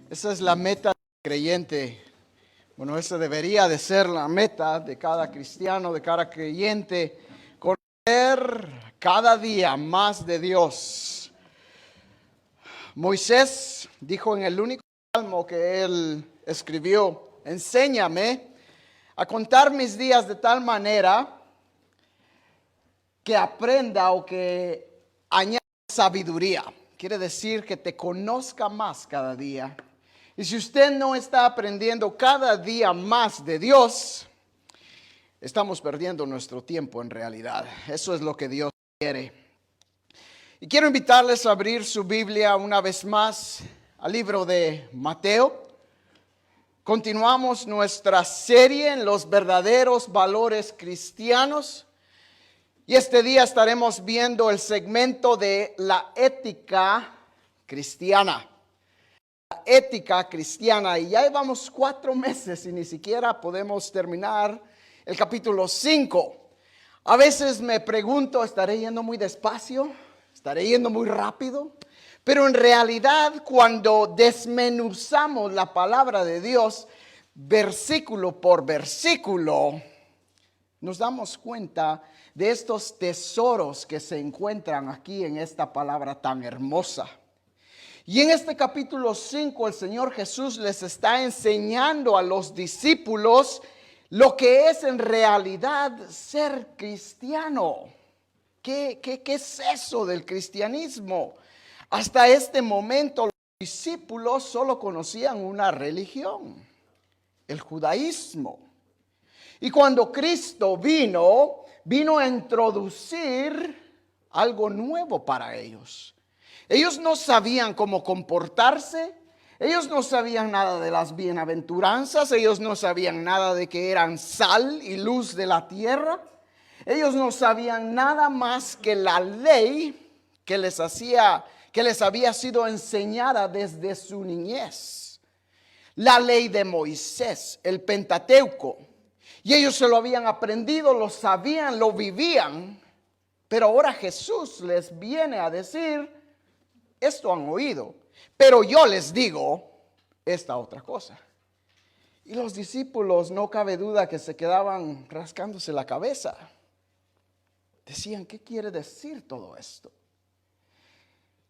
Esa es la meta del creyente. Bueno, esa debería de ser la meta de cada cristiano, de cada creyente. Conocer cada día más de Dios. Moisés dijo en el único salmo que él escribió: enséñame a contar mis días de tal manera que aprenda o que añada sabiduría. Quiere decir que te conozca más cada día. Y si usted no está aprendiendo cada día más de Dios, estamos perdiendo nuestro tiempo en realidad. Eso es lo que Dios quiere. Y quiero invitarles a abrir su Biblia una vez más al libro de Mateo. Continuamos nuestra serie en los verdaderos valores cristianos. Y este día estaremos viendo el segmento de la ética cristiana. La ética cristiana. Y ya llevamos 4 meses y ni siquiera podemos terminar el capítulo 5. A veces me pregunto, ¿estaré yendo muy despacio? ¿Estaré yendo muy rápido? Pero en realidad, cuando desmenuzamos la palabra de Dios, versículo por versículo, nos damos cuenta de estos tesoros que se encuentran aquí en esta palabra tan hermosa. Y en este capítulo 5 el Señor Jesús les está enseñando a los discípulos lo que es en realidad ser cristiano. ¿Qué es eso del cristianismo? Hasta este momento los discípulos solo conocían una religión, el judaísmo. Y cuando Cristo vino a introducir algo nuevo para ellos. Ellos no sabían cómo comportarse, ellos no sabían nada de las bienaventuranzas, ellos no sabían nada de que eran sal y luz de la tierra. Ellos no sabían nada más que la ley que les había sido enseñada desde su niñez. La ley de Moisés, el Pentateuco. Y ellos se lo habían aprendido, lo sabían, lo vivían. Pero ahora Jesús les viene a decir: esto han oído, pero yo les digo esta otra cosa. Y los discípulos, no cabe duda que se quedaban rascándose la cabeza. Decían, ¿qué quiere decir todo esto?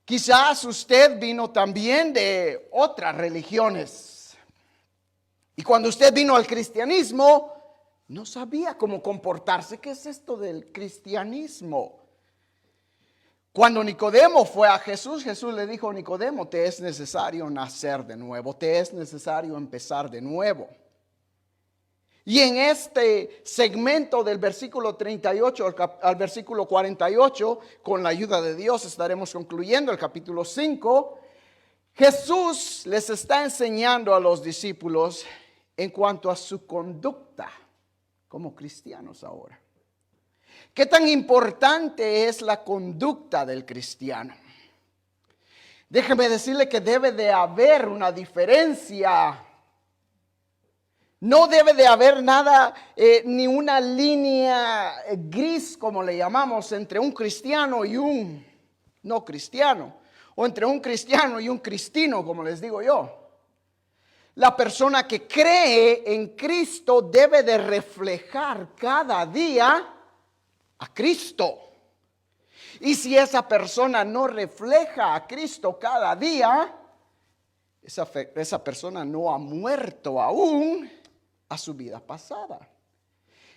Quizás usted vino también de otras religiones. Y cuando usted vino al cristianismo, no sabía cómo comportarse. ¿Qué es esto del cristianismo? Cuando Nicodemo fue a Jesús, Jesús le dijo: Nicodemo, te es necesario nacer de nuevo, te es necesario empezar de nuevo. Y en este segmento del versículo 38 al versículo 48, con la ayuda de Dios estaremos concluyendo el capítulo 5. Jesús les está enseñando a los discípulos en cuanto a su conducta como cristianos ahora. ¿Qué tan importante es la conducta del cristiano? Déjeme decirle que debe de haber una diferencia. No debe de haber nada, ni una línea gris, como le llamamos, entre un cristiano y un no cristiano. O entre un cristiano y un cristino, como les digo yo. La persona que cree en Cristo debe de reflejar cada día a Cristo. Y si esa persona no refleja a Cristo cada día, esa persona no ha muerto aún a su vida pasada.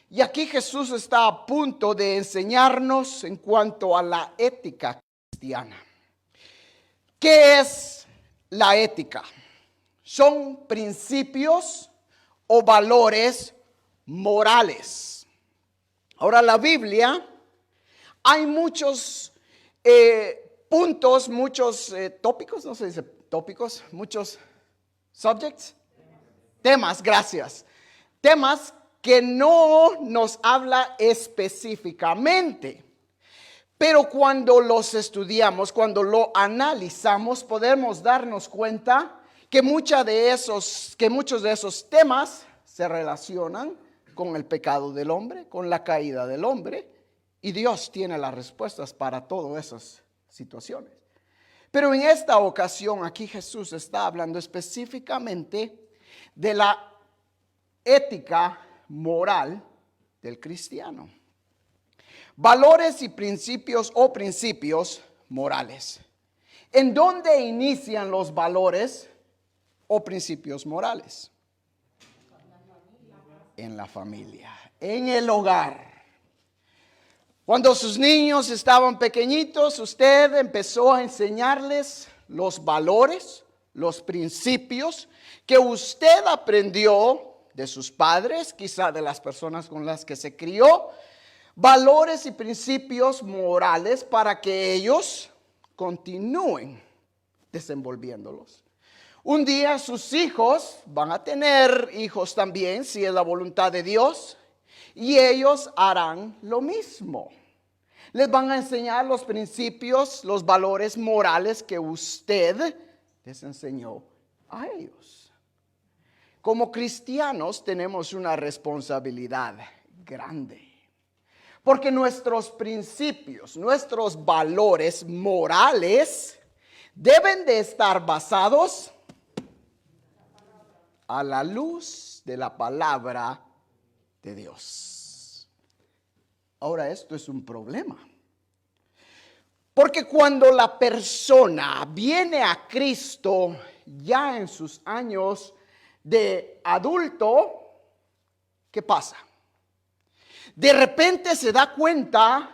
Y aquí Jesús está a punto de enseñarnos en cuanto a la ética cristiana. ¿Qué es la ética? Son principios o valores morales. Ahora, la Biblia, hay muchos puntos, muchos tópicos, no se dice tópicos, muchos subjects, temas, gracias. Temas que no nos habla específicamente. Pero cuando los estudiamos, cuando lo analizamos, podemos darnos cuenta que muchos de esos temas se relacionan con el pecado del hombre, con la caída del hombre, y Dios tiene las respuestas para todas esas situaciones. Pero en esta ocasión aquí Jesús está hablando específicamente de la ética moral del cristiano. Valores y principios o principios morales. ¿En dónde inician los valores o principios morales? En la familia, en el hogar. Cuando sus niños estaban pequeñitos, usted empezó a enseñarles los valores, los principios que usted aprendió de sus padres, quizá de las personas con las que se crió, valores y principios morales para que ellos continúen desenvolviéndolos. Un día sus hijos van a tener hijos también, si es la voluntad de Dios, y ellos harán lo mismo. Les van a enseñar los principios, los valores morales que usted les enseñó a ellos. Como cristianos tenemos una responsabilidad grande. Porque nuestros principios, nuestros valores morales deben de estar basados a la luz de la palabra de Dios. Ahora, esto es un problema. Porque cuando la persona viene a Cristo ya en sus años de adulto, ¿qué pasa? De repente se da cuenta,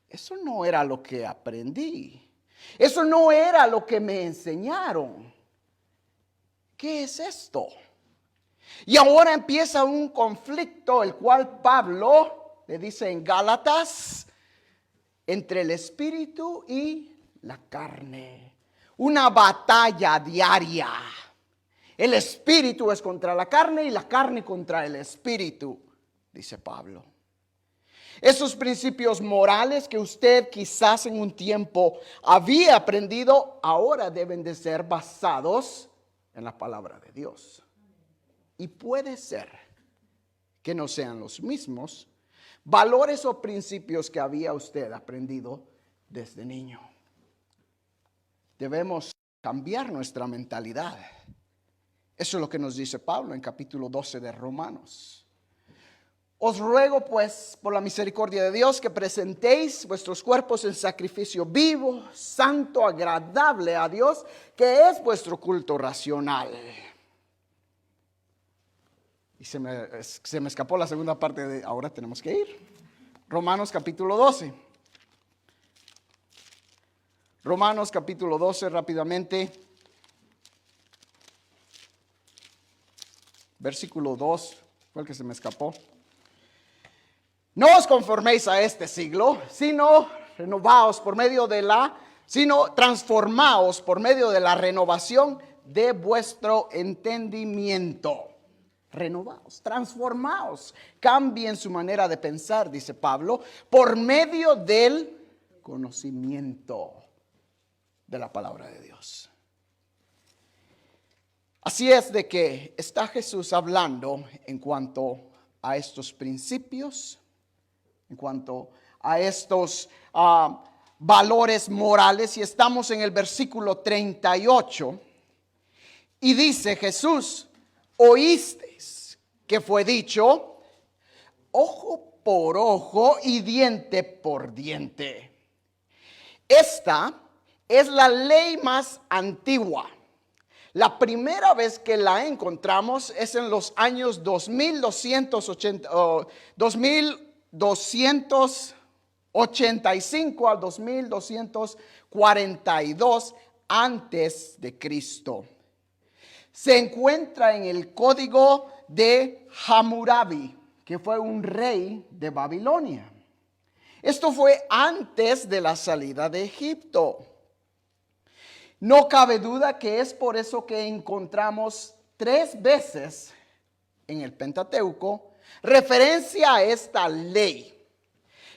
eso no era lo que aprendí. Eso no era lo que me enseñaron. ¿Qué es esto? Y ahora empieza un conflicto, el cual Pablo le dice en Gálatas, entre el espíritu y la carne. Una batalla diaria. El espíritu es contra la carne y la carne contra el espíritu, dice Pablo. Esos principios morales que usted quizás en un tiempo había aprendido, ahora deben de ser basados en la palabra de Dios. Y puede ser que no sean los mismos valores o principios que había usted aprendido desde niño. Debemos cambiar nuestra mentalidad. Eso es lo que nos dice Pablo en capítulo 12 de Romanos. Os ruego pues por la misericordia de Dios que presentéis vuestros cuerpos en sacrificio vivo, santo, agradable a Dios, que es vuestro culto racional. Y se me escapó la segunda parte de ahora tenemos que ir. Romanos capítulo 12. Romanos capítulo 12 rápidamente. Versículo 2 fue el que se me escapó. No os conforméis a este siglo, sino transformaos por medio de la renovación de vuestro entendimiento. Renovaos, transformaos, cambien su manera de pensar, dice Pablo, por medio del conocimiento de la palabra de Dios. Así es de que está Jesús hablando en cuanto a estos principios, en cuanto a estos valores morales, y estamos en el versículo 38, y dice Jesús, oísteis que fue dicho, ojo por ojo y diente por diente. Esta es la ley más antigua. La primera vez que la encontramos es en los años 2285 al 2242 antes de Cristo. Se encuentra en el código de Hammurabi, que fue un rey de Babilonia. Esto fue antes de la salida de Egipto. No cabe duda que es por eso que encontramos 3 veces en el Pentateuco referencia a esta ley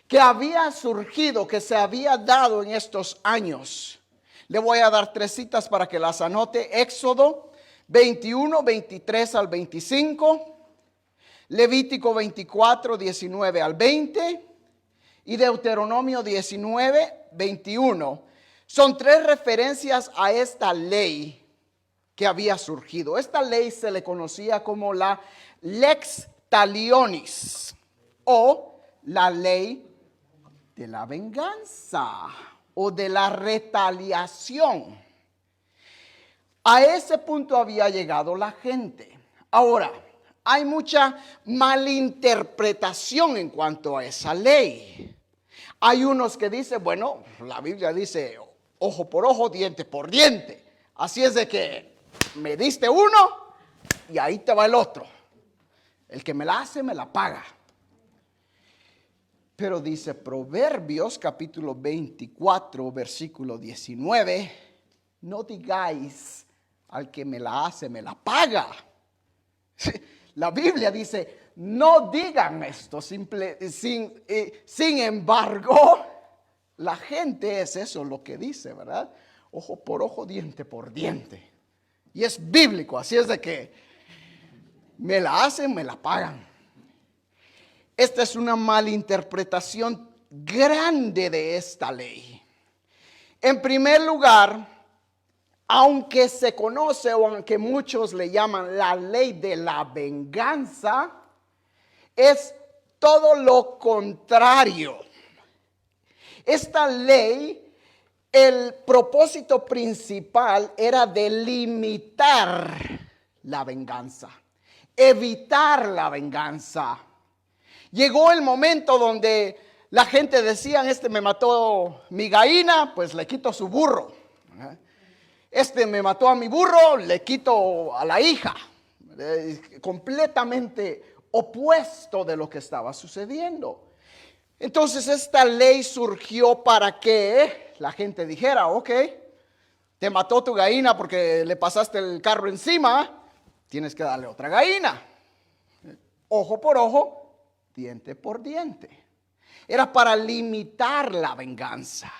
que había surgido, que se había dado en estos años. Le voy a dar 3 citas para que las anote. Éxodo 21, 23 al 25, Levítico 24, 19 al 20 y Deuteronomio 19, 21. Son tres referencias a esta ley que había surgido. Esta ley se le conocía como la lex talionis o la ley de la venganza o de la retaliación. A ese punto había llegado la gente. Ahora, hay mucha malinterpretación en cuanto a esa ley. Hay unos que dicen, bueno, la Biblia dice ojo por ojo, diente por diente. Así es de que me diste uno y ahí te va el otro. El que me la hace, me la paga. Pero dice Proverbios capítulo 24, versículo 19, no digáis al que me la hace, me la paga. La Biblia dice, no digan esto, sin embargo, la gente es eso lo que dice, ¿verdad? Ojo por ojo, diente por diente. Y es bíblico, así es de que me la hacen, me la pagan. Esta es una malinterpretación grande de esta ley. En primer lugar, aunque se conoce o aunque muchos le llaman la ley de la venganza, es todo lo contrario. Esta ley, el propósito principal era de limitar la venganza, evitar la venganza. Llegó el momento donde la gente decía, este me mató mi gallina, pues le quito su burro. Este me mató a mi burro, le quito a la hija. Completamente opuesto de lo que estaba sucediendo. Entonces esta ley surgió para que la gente dijera, ok, te mató tu gallina porque le pasaste el carro encima, tienes que darle otra gallina. Ojo por ojo, diente por diente. Era para limitar la venganza,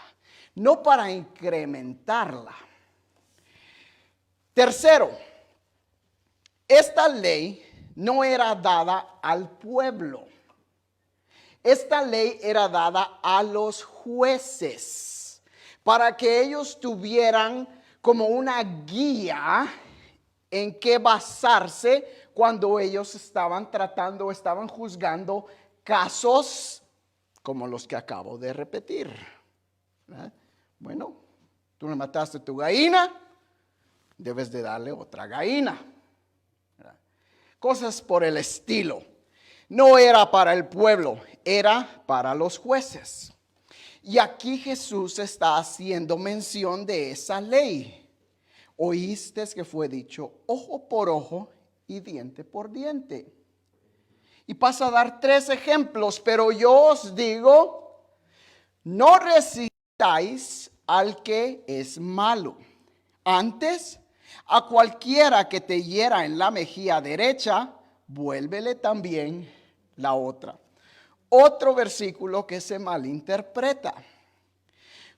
no para incrementarla. Tercero, esta ley no era dada al pueblo. Esta ley era dada a los jueces para que ellos tuvieran como una guía en qué basarse cuando ellos estaban tratando, estaban juzgando casos como los que acabo de repetir. ¿Verdad? Bueno, tú le mataste tu gallina, debes de darle otra gallina. ¿Verdad? Cosas por el estilo. No era para el pueblo, era para los jueces. Y aquí Jesús está haciendo mención de esa ley. Oíste que fue dicho ojo por ojo y diente por diente. Y pasa a dar 3 ejemplos, pero yo os digo, no resistáis al que es malo. Antes, a cualquiera que te hiera en la mejilla derecha, vuélvele también la otra. Otro versículo que se malinterpreta.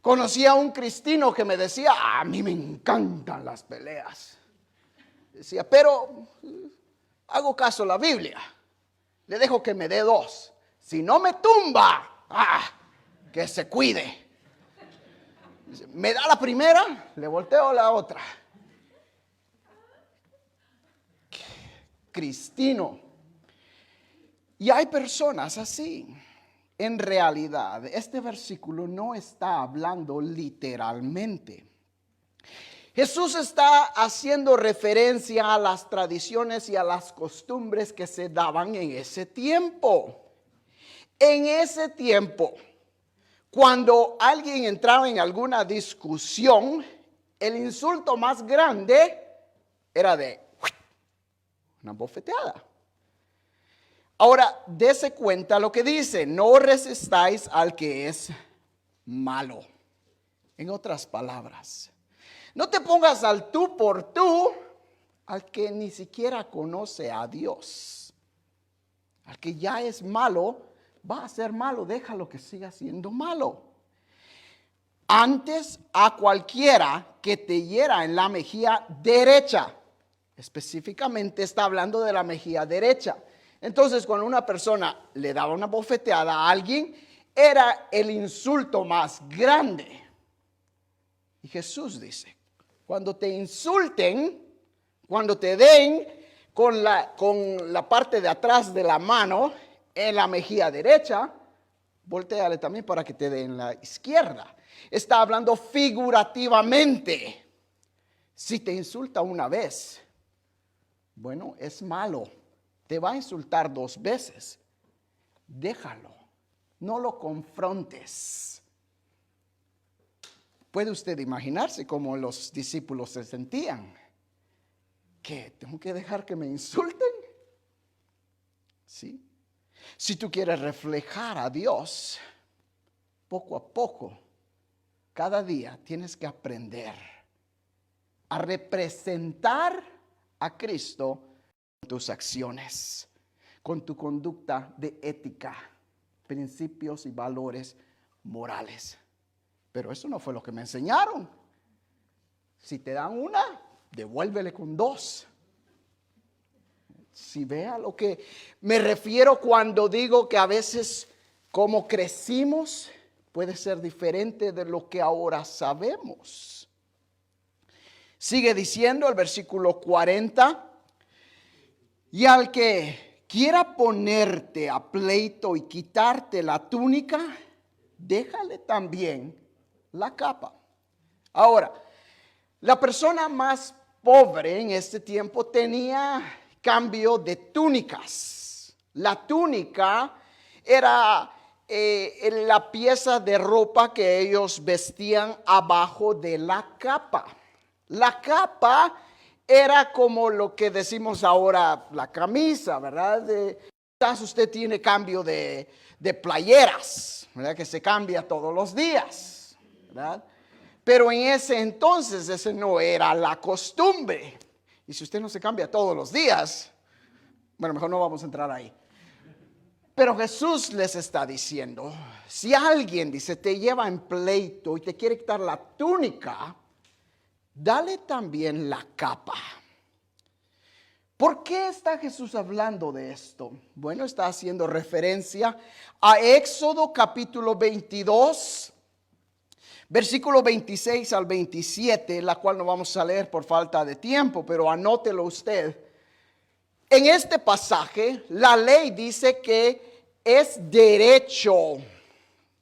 Conocí a un cristiano que me decía, a mí me encantan las peleas. Decía, pero hago caso a la Biblia. Le dejo que me dé 2. Si no me tumba, que se cuide. Me da la primera, le volteo la otra. Cristino. Y hay personas así. En realidad, este versículo no está hablando literalmente. Jesús está haciendo referencia a las tradiciones y a las costumbres que se daban en ese tiempo. En ese tiempo, cuando alguien entraba en alguna discusión, el insulto más grande era de una bofeteada. Ahora, dése cuenta lo que dice, no resistáis al que es malo. En otras palabras, no te pongas al tú por tú al que ni siquiera conoce a Dios. Al que ya es malo, va a ser malo, déjalo que siga siendo malo. Antes, a cualquiera que te hiera en la mejilla derecha, específicamente está hablando de la mejilla derecha. Entonces, cuando una persona le daba una bofeteada a alguien, era el insulto más grande. Y Jesús dice, cuando te insulten, cuando te den con la parte de atrás de la mano en la mejilla derecha, voltéale también para que te den la izquierda. Está hablando figurativamente. Si te insulta una vez, bueno, es malo. Te va a insultar 2 veces. Déjalo. No lo confrontes. ¿Puede usted imaginarse cómo los discípulos se sentían? ¿Qué? ¿Tengo que dejar que me insulten? ¿Sí? Si tú quieres reflejar a Dios, poco a poco, cada día tienes que aprender a representar a Cristo con tus acciones, con tu conducta de ética, principios y valores morales. Pero eso no fue lo que me enseñaron. Si te dan una, devuélvele con 2. Si vea a lo que me refiero cuando digo que a veces como crecimos puede ser diferente de lo que ahora sabemos. Sigue diciendo el versículo 40, y al que quiera ponerte a pleito y quitarte la túnica, déjale también la capa. Ahora, la persona más pobre en este tiempo tenía cambio de túnicas. La túnica era la pieza de ropa que ellos vestían abajo de la capa. La capa era como lo que decimos ahora la camisa, ¿verdad? Quizás usted tiene cambio de playeras, ¿verdad? Que se cambia todos los días, ¿verdad? Pero en ese entonces ese no era la costumbre. Y si usted no se cambia todos los días, bueno, mejor no vamos a entrar ahí. Pero Jesús les está diciendo, si alguien, dice, te lleva en pleito y te quiere quitar la túnica, dale también la capa. ¿Por qué está Jesús hablando de esto? Bueno, está haciendo referencia a Éxodo capítulo 22, versículo 26 al 27, la cual no vamos a leer por falta de tiempo, pero anótelo usted. En este pasaje, la ley dice que es derecho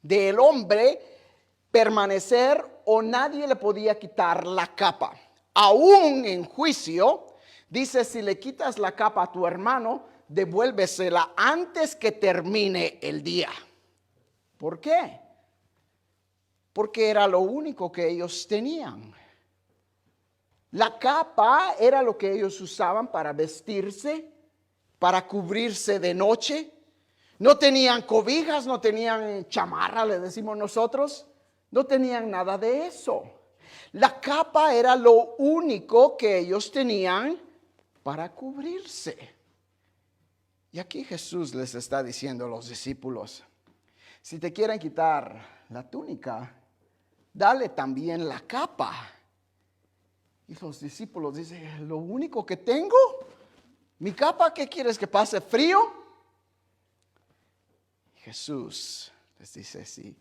del hombre permanecer o nadie le podía quitar la capa. Aún en juicio, dice, si le quitas la capa a tu hermano, devuélvesela antes que termine el día. ¿Por qué? Porque era lo único que ellos tenían. La capa era lo que ellos usaban para vestirse, para cubrirse de noche. No tenían cobijas, no tenían chamarra, le decimos nosotros. No tenían nada de eso. La capa era lo único que ellos tenían para cubrirse. Y aquí Jesús les está diciendo a los discípulos, si te quieren quitar la túnica, dale también la capa. Y los discípulos dicen, lo único que tengo, mi capa, ¿qué quieres, que pase frío? Jesús les dice, sí.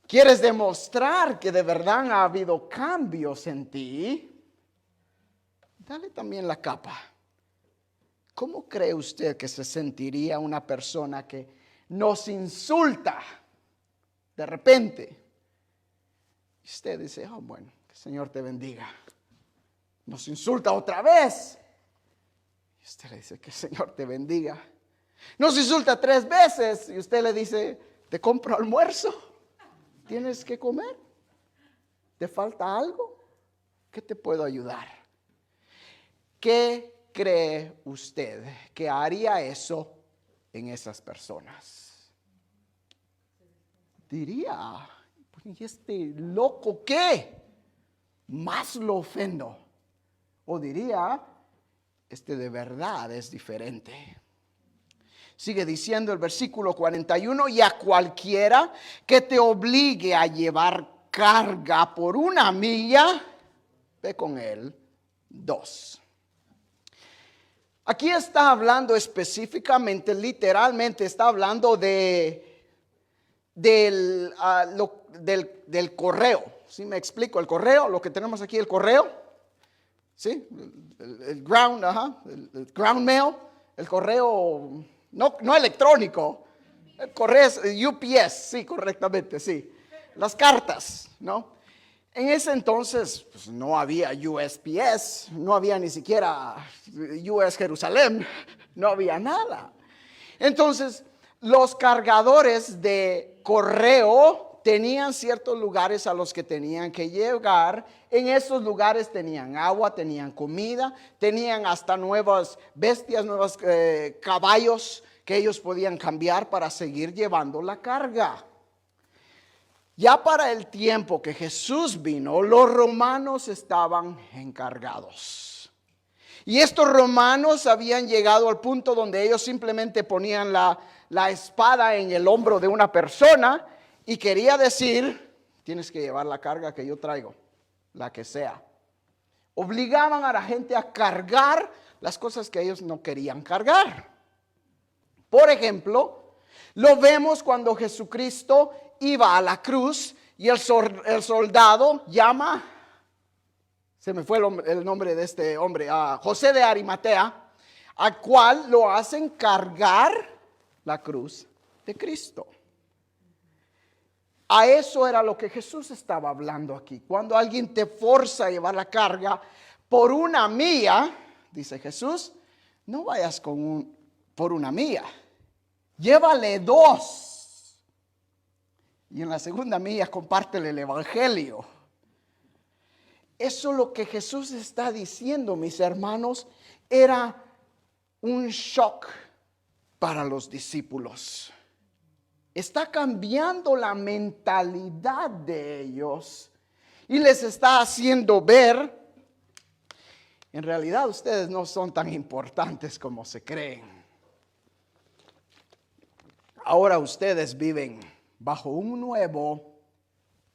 ¿Quieres demostrar que de verdad ha habido cambios en ti? Dale también la capa. ¿Cómo cree usted que se sentiría una persona que nos insulta de repente? Y usted dice, oh, bueno, que el Señor te bendiga. Nos insulta otra vez. Y usted le dice, que el Señor te bendiga. Nos insulta 3 veces y usted le dice, te compro almuerzo. ¿Tienes que comer? ¿Te falta algo? ¿Qué te puedo ayudar? ¿Qué cree usted que haría eso en esas personas? Diría, ¿y este loco qué? Más lo ofendo. O diría, este de verdad es diferente. Sigue diciendo el versículo 41, y a cualquiera que te obligue a llevar carga por 1 milla, ve con él 2. Aquí está hablando específicamente, literalmente está hablando del correo. si me explico, el correo, lo que tenemos aquí, el correo, ¿sí? El ground, el ground mail, el correo, no electrónico, el correo es UPS, sí, correctamente, sí. Las cartas, ¿no? En ese entonces pues, no había USPS, no había ni siquiera US Jerusalén, no había nada. Entonces, los cargadores de correo tenían ciertos lugares a los que tenían que llegar. En esos lugares tenían agua, tenían comida, tenían hasta nuevas bestias, nuevos caballos que ellos podían cambiar para seguir llevando la carga. Ya para el tiempo que Jesús vino, los romanos estaban encargados. Y estos romanos habían llegado al punto donde ellos simplemente ponían la espada en el hombro de una persona y quería decir, tienes que llevar la carga que yo traigo, la que sea. Obligaban a la gente a cargar las cosas que ellos no querían cargar. Por ejemplo, lo vemos cuando Jesucristo iba a la cruz y el soldado llama, se me fue el nombre de este hombre, a José de Arimatea, al cual lo hacen cargar la cruz de Cristo. A eso era lo que Jesús estaba hablando aquí. Cuando alguien te forza a llevar la carga por una milla, dice Jesús, no vayas por una milla, llévale 2. Y en la segunda milla compártele el evangelio. Eso lo que Jesús está diciendo, mis hermanos, era un shock para los discípulos. Está cambiando la mentalidad de ellos y les está haciendo ver, en realidad ustedes no son tan importantes como se creen. Ahora ustedes viven bajo un nuevo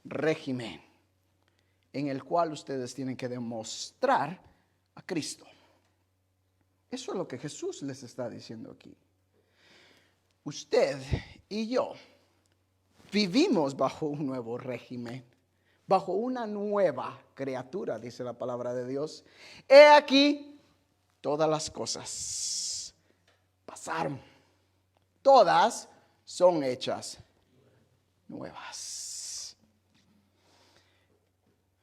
régimen en el cual ustedes tienen que demostrar a Cristo. Eso es lo que Jesús les está diciendo aquí. Usted y yo vivimos bajo un nuevo régimen, bajo una nueva criatura, dice la palabra de Dios. He aquí, todas las cosas pasaron. Todas son hechas nuevas.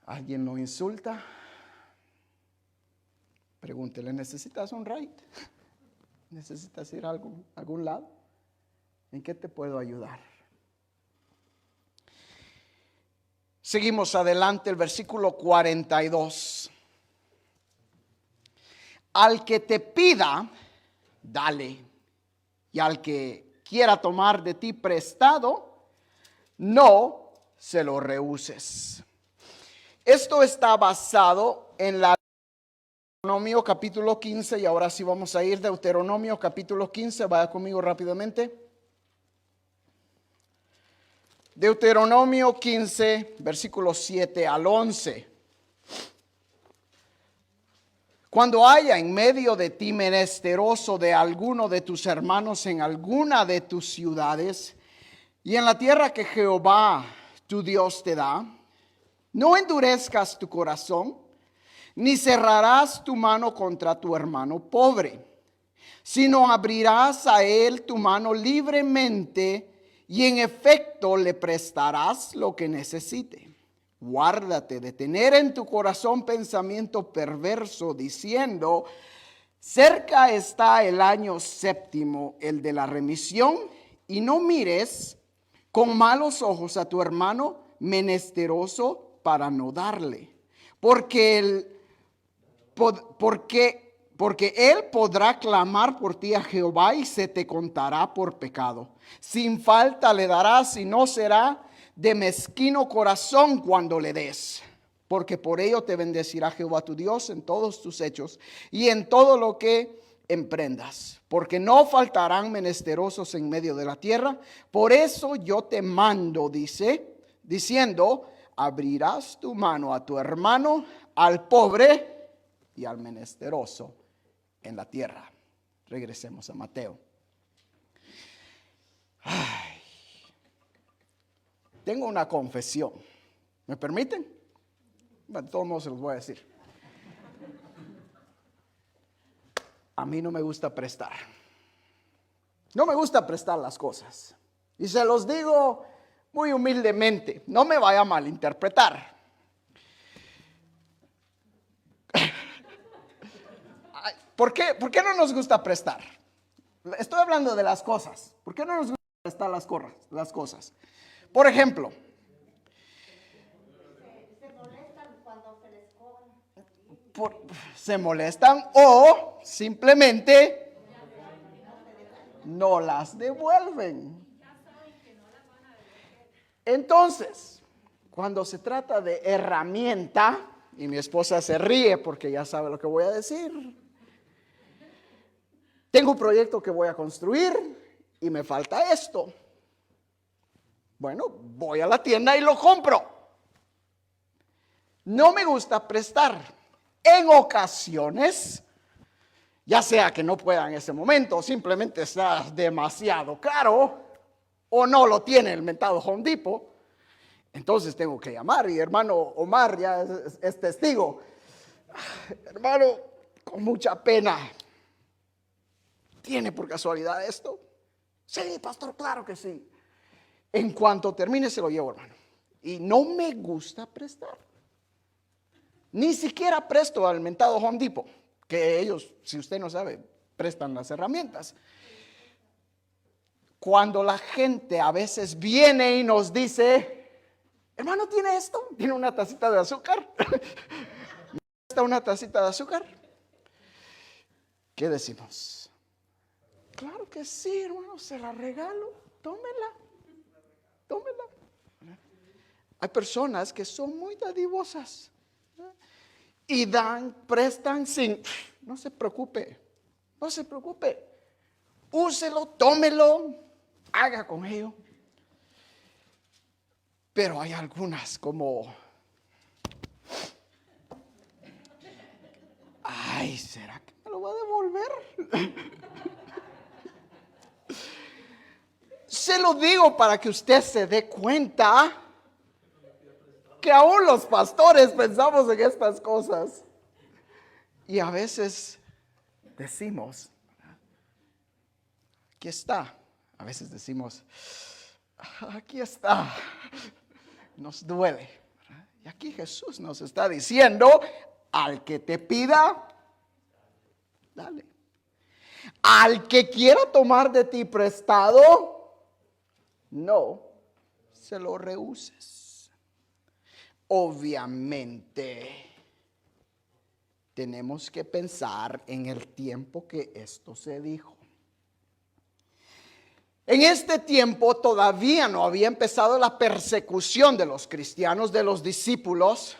¿Alguien lo insulta? Pregúntele, ¿necesitas un ride? ¿Necesitas ir a algún lado? ¿En qué te puedo ayudar? Seguimos adelante, el versículo 42. Al que te pida, dale. Y al que quiera tomar de ti prestado, no se lo rehuses. Esto está basado en la Deuteronomio capítulo 15, y ahora sí vamos a ir Deuteronomio capítulo 15, vaya conmigo rápidamente. Deuteronomio 15, versículos 7 al 11. Cuando haya en medio de ti menesteroso de alguno de tus hermanos en alguna de tus ciudades, y en la tierra que Jehová tu Dios te da, no endurezcas tu corazón, ni cerrarás tu mano contra tu hermano pobre, sino abrirás a él tu mano libremente, y en efecto le prestarás lo que necesite. Guárdate de tener en tu corazón pensamiento perverso, diciendo, cerca está el año séptimo, el de la remisión, y no mires con malos ojos a tu hermano menesteroso para no darle, porque él podrá clamar por ti a Jehová y se te contará por pecado. Sin falta le darás y no será de mezquino corazón cuando le des. Porque por ello te bendecirá Jehová tu Dios en todos tus hechos y en todo lo que emprendas. Porque no faltarán menesterosos en medio de la tierra. Por eso yo te mando, diciendo, abrirás tu mano a tu hermano, al pobre y al menesteroso en la tierra. Regresemos a Mateo. Tengo una confesión. ¿Me permiten? Bueno, de todos modos se los voy a decir. A mí no me gusta prestar. No me gusta prestar las cosas. Y se los digo muy humildemente. No me vaya a malinterpretar. ¿Por qué no nos gusta prestar? Estoy hablando de las cosas. ¿Por qué no nos gusta prestar las cosas? Por ejemplo, se molestan cuando se les cobra. se molestan o simplemente no las devuelven. Entonces, cuando se trata de herramienta, y mi esposa se ríe porque ya sabe lo que voy a decir. Tengo un proyecto que voy a construir y me falta esto. Bueno, voy a la tienda y lo compro. No me gusta prestar. En ocasiones, ya sea que no pueda en ese momento, simplemente está demasiado caro, o no lo tiene el mentado Home Depot, entonces tengo que llamar. Y hermano Omar ya es testigo. Hermano, con mucha pena, ¿tiene por casualidad esto? Sí, pastor, claro que sí. En cuanto termine se lo llevo, hermano. Y no me gusta prestar. Ni siquiera presto al mentado Home Depot, que ellos, si usted no sabe, prestan las herramientas. Cuando la gente a veces viene y nos dice, hermano, ¿tiene esto? ¿Tiene una tacita de azúcar? ¿Está una tacita de azúcar? ¿Qué decimos? Claro que sí, hermano, se la regalo, tómela. Hay personas que son muy dadivosas y prestan sin, no se preocupe, úselo, tómelo, haga con ello. Pero hay algunas como, ay, ¿será que me lo va a devolver? Se lo digo para que usted se dé cuenta que aún los pastores pensamos en estas cosas. Y a veces decimos, aquí está. A veces decimos, aquí está. Nos duele. Y aquí Jesús nos está diciendo, al que te pida, dale. Al que quiera tomar de ti prestado, no se lo rehuses. Obviamente, tenemos que pensar en el tiempo que esto se dijo. En este tiempo todavía no había empezado la persecución de los cristianos, de los discípulos,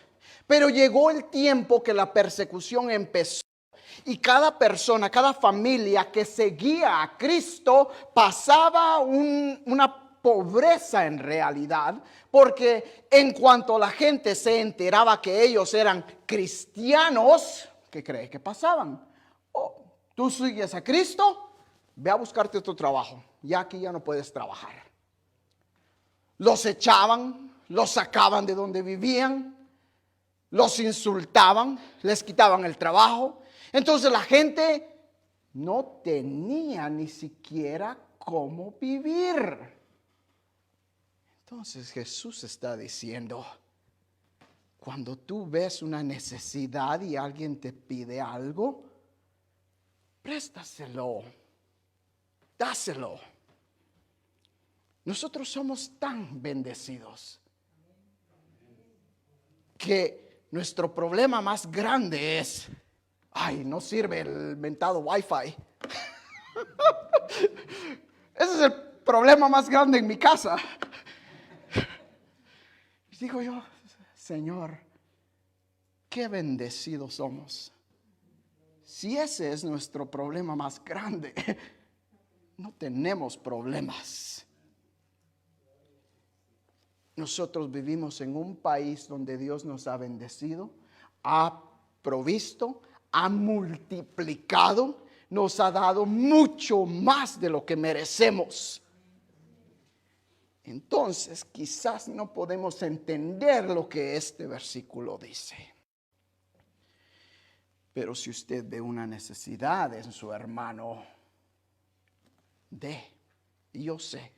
pero llegó el tiempo que la persecución empezó. Y cada persona, cada familia que seguía a Cristo pasaba una pobreza en realidad, porque en cuanto la gente se enteraba que ellos eran cristianos, ¿qué cree que pasaban? Oh, ¿tú sigues a Cristo? Ve a buscarte otro trabajo, ya aquí ya no puedes trabajar. Los echaban, los sacaban de donde vivían, los insultaban, les quitaban el trabajo. Entonces la gente no tenía ni siquiera cómo vivir. Entonces Jesús está diciendo, cuando tú ves una necesidad y alguien te pide algo, préstaselo, dáselo. Nosotros somos tan bendecidos que nuestro problema más grande es, ay, no sirve el mentado Wi-Fi. Ese es el problema más grande en mi casa. Y digo yo, Señor, qué bendecidos somos. Si ese es nuestro problema más grande, no tenemos problemas. Nosotros vivimos en un país donde Dios nos ha bendecido, ha provisto, ha multiplicado, nos ha dado mucho más de lo que merecemos. entonces quizás no podemos entender lo que este versículo dice. Pero si usted ve una necesidad en su hermano, dé. Y yo sé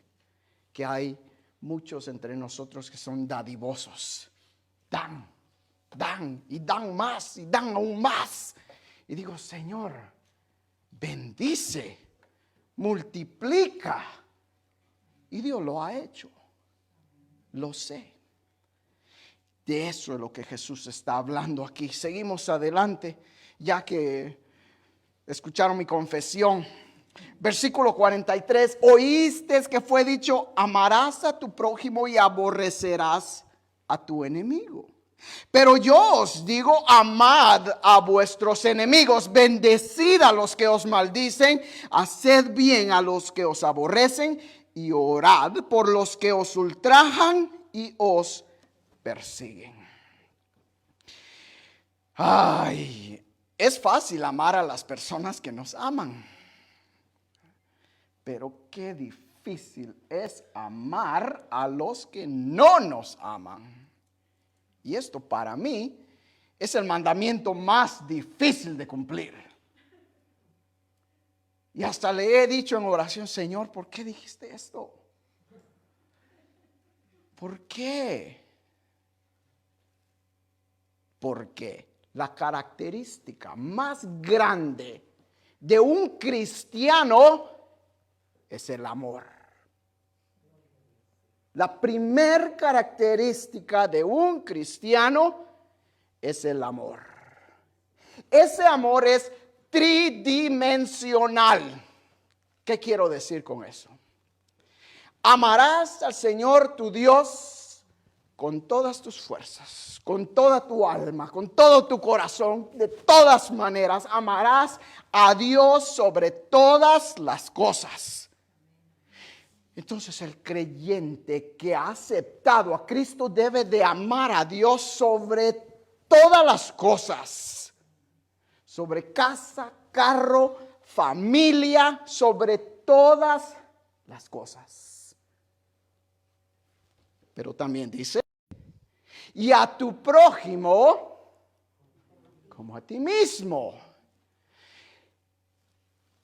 que hay muchos entre nosotros que son dadivosos. Dan y dan más y dan aún más. Y digo, Señor, bendice, multiplica. Y Dios lo ha hecho. Lo sé. De eso es lo que Jesús está hablando aquí. Seguimos adelante, ya que escucharon mi confesión. Versículo 43. Oíste que fue dicho, amarás a tu prójimo y aborrecerás a tu enemigo. Pero yo os digo, amad a vuestros enemigos, bendecid a los que os maldicen, haced bien a los que os aborrecen y orad por los que os ultrajan y os persiguen. Ay, es fácil amar a las personas que nos aman, pero qué difícil es amar a los que no nos aman. Y esto para mí es el mandamiento más difícil de cumplir. Y hasta le he dicho en oración, Señor, ¿por qué dijiste esto? ¿Por qué? Porque la característica más grande de un cristiano es el amor. La primer característica de un cristiano es el amor. Ese amor es tridimensional. ¿Qué quiero decir con eso? Amarás al Señor tu Dios con todas tus fuerzas, con toda tu alma, con todo tu corazón, de todas maneras. Amarás a Dios sobre todas las cosas. Entonces el creyente que ha aceptado a Cristo debe de amar a Dios sobre todas las cosas. Sobre casa, carro, familia, sobre todas las cosas. Pero también dice, y a tu prójimo como a ti mismo.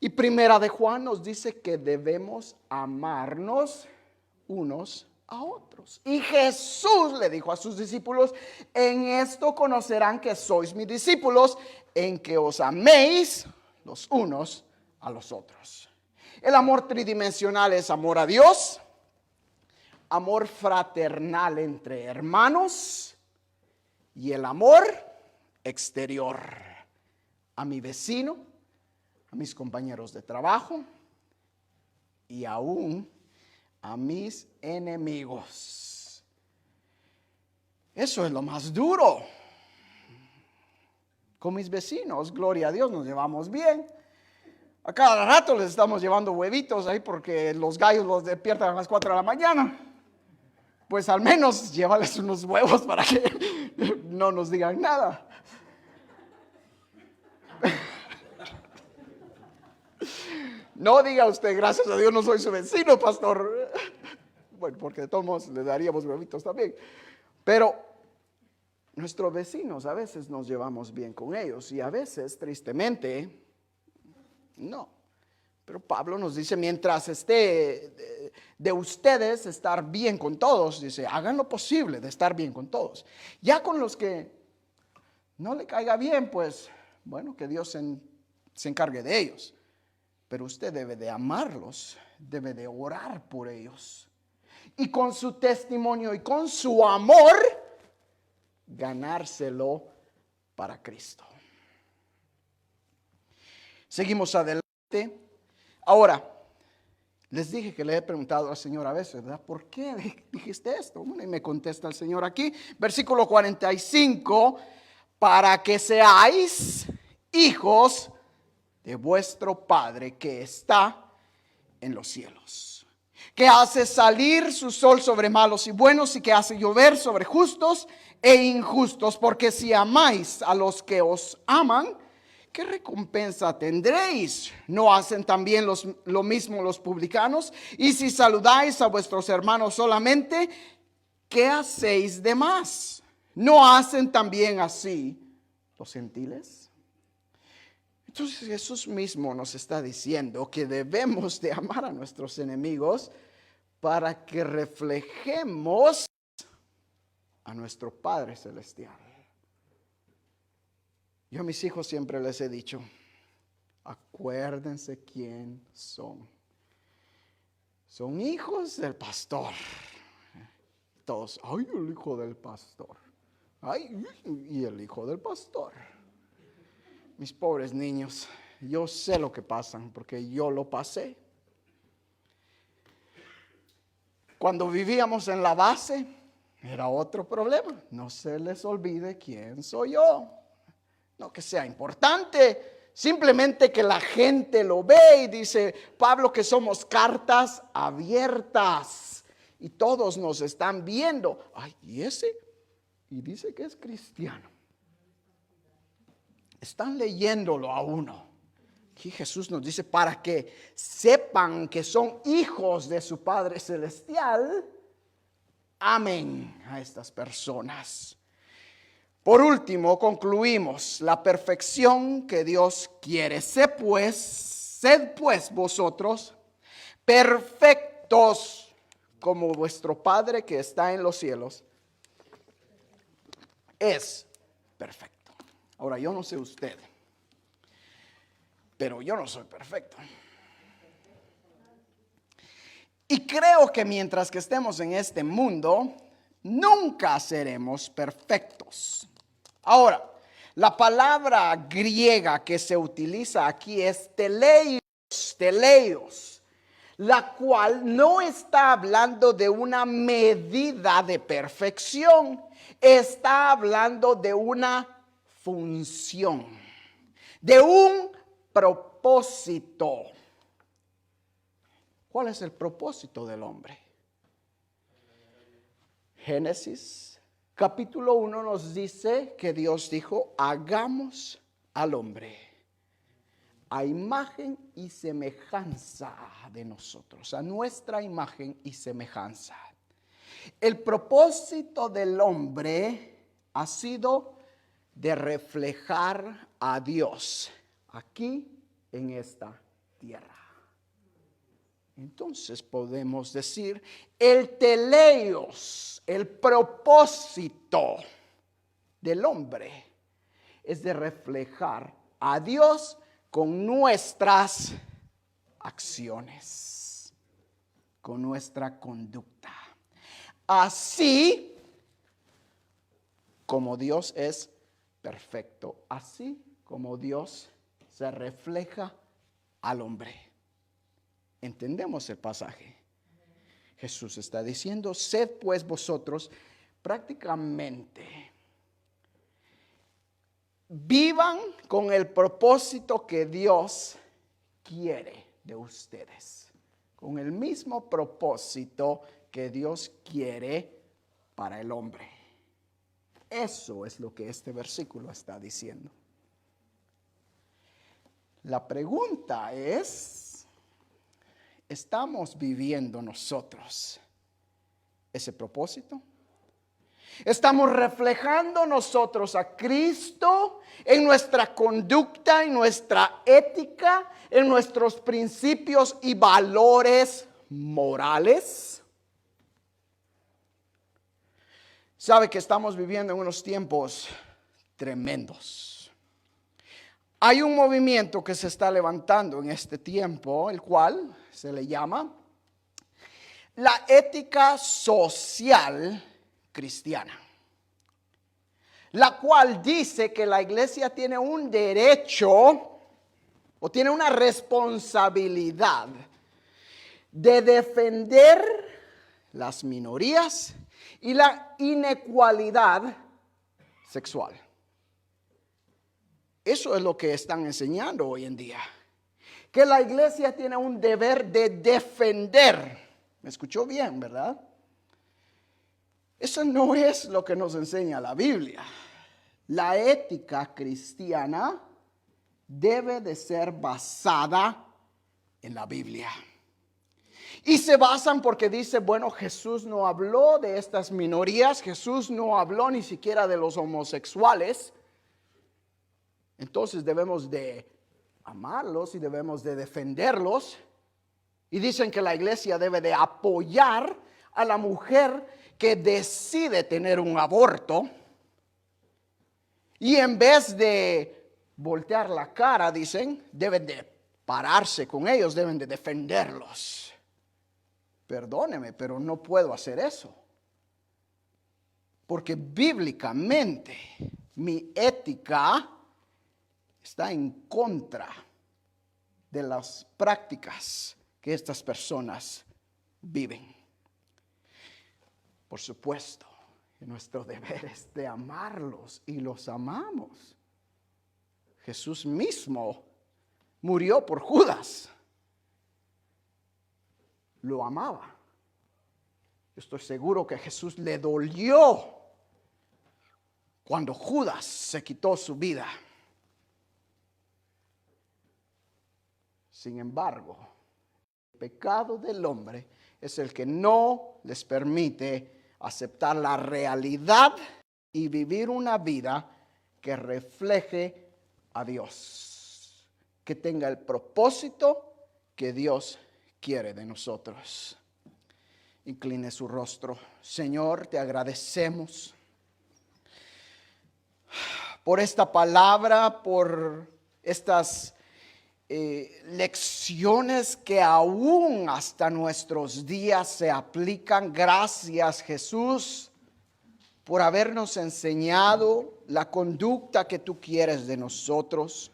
Y Primera de Juan nos dice que debemos amarnos unos a otros. Y Jesús le dijo a sus discípulos, en esto conocerán que sois mis discípulos, en que os améis los unos a los otros. El amor tridimensional es amor a Dios, amor fraternal entre hermanos y el amor exterior a mi vecino, a mis compañeros de trabajo y aún a mis enemigos. Eso es lo más duro. Con mis vecinos, gloria a Dios, nos llevamos bien. A cada rato les estamos llevando huevitos ahí porque los gallos los despiertan a las 4 de la mañana. Pues al menos llévales unos huevos para que no nos digan nada. No diga usted, gracias a Dios no soy su vecino, pastor. Bueno, porque de todos modos le daríamos huevitos también. Pero nuestros vecinos a veces nos llevamos bien con ellos y a veces, tristemente, no. Pero Pablo nos dice, mientras esté de ustedes estar bien con todos, dice, hagan lo posible de estar bien con todos. Ya con los que no le caiga bien, pues, bueno, que Dios se encargue de ellos. Pero usted debe de amarlos, debe de orar por ellos. Y con su testimonio y con su amor, ganárselo para Cristo. Seguimos adelante. Ahora, les dije que le he preguntado al Señor a veces, ¿verdad? ¿Por qué dijiste esto? Bueno, y me contesta el Señor aquí, versículo 45, para que seáis hijos de vuestro Padre que está en los cielos, que hace salir su sol sobre malos y buenos y que hace llover sobre justos e injustos, porque si amáis a los que os aman, ¿qué recompensa tendréis? ¿No hacen también lo mismo los publicanos? Y si saludáis a vuestros hermanos solamente, ¿qué hacéis de más? ¿No hacen también así los gentiles? Entonces Jesús mismo nos está diciendo que debemos de amar a nuestros enemigos para que reflejemos a nuestro Padre Celestial. Yo a mis hijos siempre les he dicho, acuérdense quién son. Son hijos del pastor. Todos, ay, el hijo del pastor. Ay, y el hijo del pastor. Mis pobres niños, yo sé lo que pasan porque yo lo pasé. Cuando vivíamos en la base, era otro problema. No se les olvide quién soy yo. No que sea importante, simplemente que la gente lo ve y dice Pablo que somos cartas abiertas y todos nos están viendo. Ay, ¿y ese? Y dice que es cristiano. Están leyéndolo a uno. Aquí Jesús nos dice para que sepan que son hijos de su Padre Celestial, amen a estas personas. Por último, concluimos la perfección que Dios quiere. Sed pues vosotros perfectos como vuestro Padre que está en los cielos es perfecto. Ahora, yo no sé usted, pero yo no soy perfecto. Y creo que mientras que estemos en este mundo, nunca seremos perfectos. Ahora, la palabra griega que se utiliza aquí es teleios, la cual no está hablando de una medida de perfección, está hablando de una función, de un propósito. ¿Cuál es el propósito del hombre? Génesis capítulo 1 nos dice que Dios dijo, hagamos al hombre a imagen y semejanza de nosotros, a nuestra imagen y semejanza. El propósito del hombre ha sido de reflejar a Dios aquí en esta tierra. Entonces podemos decir el teleios, el propósito del hombre es de reflejar a Dios con nuestras acciones, con nuestra conducta. Así como Dios es perfecto, así como Dios se refleja al hombre. ¿Entendemos el pasaje? Jesús está diciendo, sed pues vosotros prácticamente, vivan con el propósito que Dios quiere de ustedes, con el mismo propósito que Dios quiere para el hombre. Eso es lo que este versículo está diciendo. La pregunta es, ¿estamos viviendo nosotros ese propósito? ¿Estamos reflejando nosotros a Cristo en nuestra conducta, en nuestra ética, en nuestros principios y valores morales? Sabe que estamos viviendo en unos tiempos tremendos. Hay un movimiento que se está levantando en este tiempo, el cual se le llama la ética social cristiana, la cual dice que la iglesia tiene un derecho o tiene una responsabilidad de defender las minorías y la inequalidad sexual. Eso es lo que están enseñando hoy en día, que la iglesia tiene un deber de defender. ¿Me escuchó bien, verdad? Eso no es lo que nos enseña la Biblia. La ética cristiana debe de ser basada en la Biblia. Y se basan porque dice, bueno, Jesús no habló de estas minorías, Jesús no habló ni siquiera de los homosexuales. Entonces debemos de amarlos y debemos de defenderlos. Y dicen que la iglesia debe de apoyar a la mujer que decide tener un aborto. Y en vez de voltear la cara, dicen, deben de pararse con ellos, deben de defenderlos. Perdóneme, pero no puedo hacer eso. Porque bíblicamente mi ética está en contra de las prácticas que estas personas viven. Por supuesto, nuestro deber es de amarlos y los amamos. Jesús mismo murió por Judas. Lo amaba. Yo estoy seguro que Jesús le dolió cuando Judas se quitó su vida. Sin embargo, el pecado del hombre es el que no les permite aceptar la realidad y vivir una vida que refleje a Dios, que tenga el propósito que Dios quiere de nosotros. Incline su rostro. Señor, te agradecemos por esta palabra, por estas lecciones que aún hasta nuestros días se aplican. Gracias, Jesús, por habernos enseñado la conducta que tú quieres de nosotros.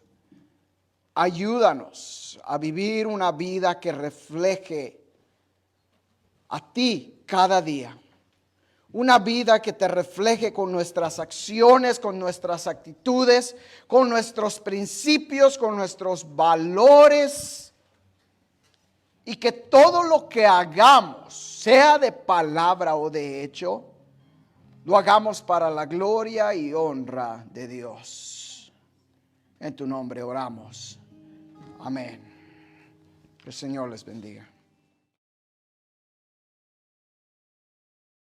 Ayúdanos a vivir una vida que refleje a ti cada día. Una vida que te refleje con nuestras acciones, con nuestras actitudes, con nuestros principios, con nuestros valores. Y que todo lo que hagamos, sea de palabra o de hecho, lo hagamos para la gloria y honra de Dios. En tu nombre oramos. Amén. Que el Señor les bendiga.